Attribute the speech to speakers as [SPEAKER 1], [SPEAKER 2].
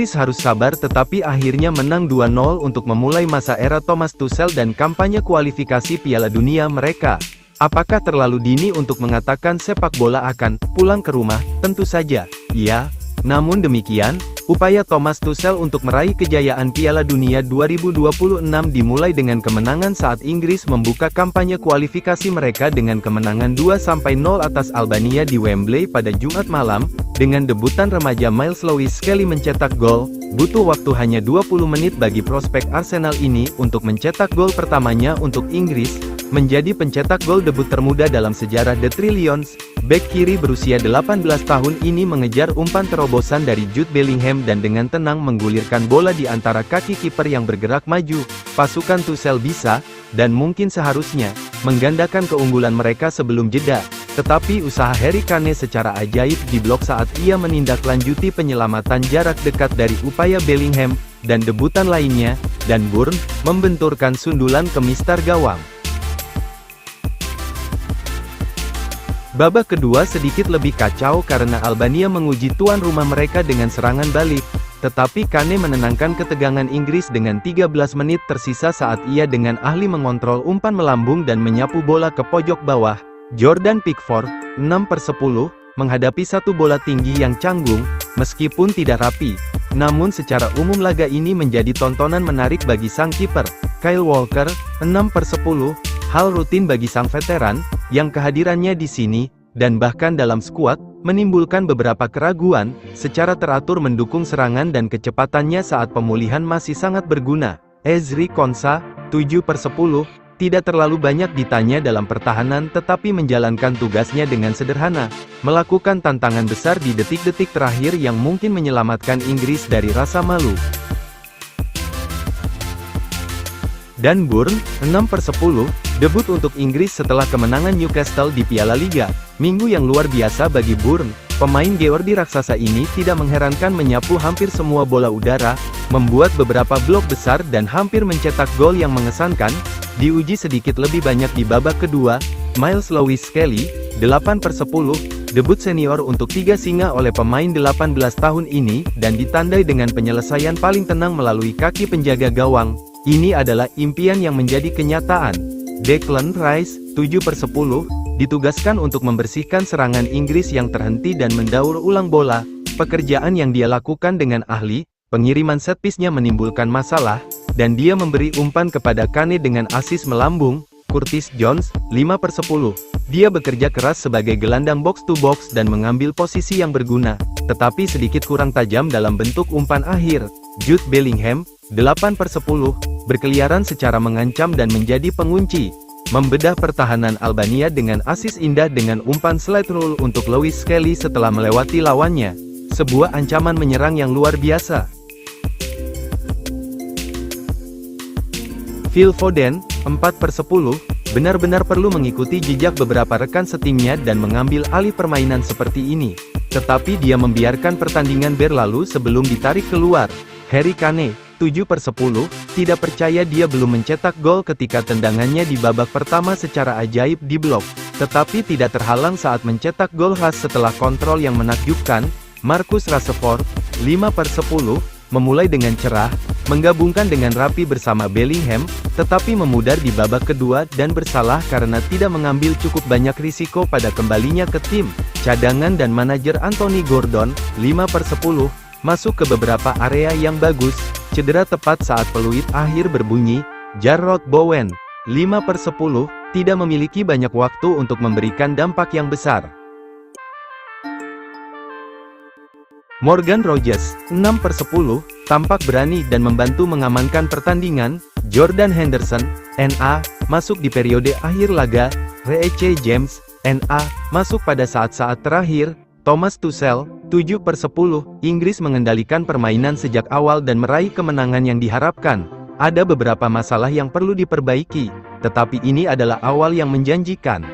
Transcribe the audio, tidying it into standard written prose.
[SPEAKER 1] Inggris harus sabar tetapi akhirnya menang 2-0 untuk memulai masa era Thomas Tuchel dan kampanye kualifikasi Piala Dunia mereka. Apakah terlalu dini untuk mengatakan sepak bola akan pulang ke rumah? Tentu saja, iya. Namun demikian, upaya Thomas Tuchel untuk meraih kejayaan Piala Dunia 2026 dimulai dengan kemenangan saat Inggris membuka kampanye kualifikasi mereka dengan kemenangan 2-0 atas Albania di Wembley pada Jumat malam. Dengan debutan remaja Miles Lewis Skelly mencetak gol, butuh waktu hanya 20 menit bagi prospek Arsenal ini untuk mencetak gol pertamanya untuk Inggris, menjadi pencetak gol debut termuda dalam sejarah The Three Lions. Bek kiri berusia 18 tahun ini mengejar umpan terobosan dari Jude Bellingham dan dengan tenang menggulirkan bola di antara kaki kiper yang bergerak maju. Pasukan Tuchel bisa, dan mungkin seharusnya, menggandakan keunggulan mereka sebelum jeda. Tetapi usaha Harry Kane secara ajaib diblok saat ia menindaklanjuti penyelamatan jarak dekat dari upaya Bellingham, dan debutan lainnya, dan Bourne membenturkan sundulan ke mistar gawang. Babak kedua sedikit lebih kacau karena Albania menguji tuan rumah mereka dengan serangan balik, tetapi Kane menenangkan ketegangan Inggris dengan 13 menit tersisa saat ia dengan ahli mengontrol umpan melambung dan menyapu bola ke pojok bawah. Jordan Pickford, 6/10, menghadapi satu bola tinggi yang canggung, meskipun tidak rapi. Namun secara umum laga ini menjadi tontonan menarik bagi sang kiper. Kyle Walker, 6/10, hal rutin bagi sang veteran, yang kehadirannya di sini, dan bahkan dalam skuad, menimbulkan beberapa keraguan, secara teratur mendukung serangan dan kecepatannya saat pemulihan masih sangat berguna. Ezri Konsa, 7/10, tidak terlalu banyak ditanya dalam pertahanan tetapi menjalankan tugasnya dengan sederhana, melakukan tantangan besar di detik-detik terakhir yang mungkin menyelamatkan Inggris dari rasa malu. Dan Bourne, 6/10, debut untuk Inggris setelah kemenangan Newcastle di Piala Liga. Minggu yang luar biasa bagi Bourne. Pemain Geordi raksasa ini tidak mengherankan menyapu hampir semua bola udara, membuat beberapa blok besar dan hampir mencetak gol yang mengesankan. Diuji sedikit lebih banyak di babak kedua, Miles Lewis Skelly, 8/10, debut senior untuk tiga singa oleh pemain 18 tahun ini, dan ditandai dengan penyelesaian paling tenang melalui kaki penjaga gawang. Ini adalah impian yang menjadi kenyataan. Declan Rice, 7/10, ditugaskan untuk membersihkan serangan Inggris yang terhenti dan mendaur ulang bola, pekerjaan yang dia lakukan dengan ahli. Pengiriman set piece-nya menimbulkan masalah, dan dia memberi umpan kepada Kane dengan asis melambung. Curtis Jones, 5/10, dia bekerja keras sebagai gelandang box to box dan mengambil posisi yang berguna, tetapi sedikit kurang tajam dalam bentuk umpan akhir. Jude Bellingham, 8/10, berkeliaran secara mengancam dan menjadi pengunci, membedah pertahanan Albania dengan asis indah dengan umpan slide rule untuk Lewis Skelly setelah melewati lawannya. Sebuah ancaman menyerang yang luar biasa. Phil Foden, 4/10, benar-benar perlu mengikuti jejak beberapa rekan setimnya dan mengambil alih permainan seperti ini. Tetapi dia membiarkan pertandingan berlalu sebelum ditarik keluar. Harry Kane, 7/10, tidak percaya dia belum mencetak gol ketika tendangannya di babak pertama secara ajaib diblok, tetapi tidak terhalang saat mencetak gol khas setelah kontrol yang menakjubkan. Marcus Rashford, 5/10, memulai dengan cerah, menggabungkan dengan rapi bersama Bellingham, tetapi memudar di babak kedua dan bersalah karena tidak mengambil cukup banyak risiko pada kembalinya ke tim cadangan, dan manajer Anthony Gordon, 5/10, masuk ke beberapa area yang bagus, cedera tepat saat peluit akhir berbunyi. Jarrod Bowen, 5/10, tidak memiliki banyak waktu untuk memberikan dampak yang besar. Morgan Rogers, 6/10, tampak berani dan membantu mengamankan pertandingan. Jordan Henderson, NA, masuk di periode akhir laga. Reece James, NA, masuk pada saat-saat terakhir. Thomas Tuchel, 7/10, Inggris mengendalikan permainan sejak awal dan meraih kemenangan yang diharapkan. Ada beberapa masalah yang perlu diperbaiki, tetapi ini adalah awal yang menjanjikan.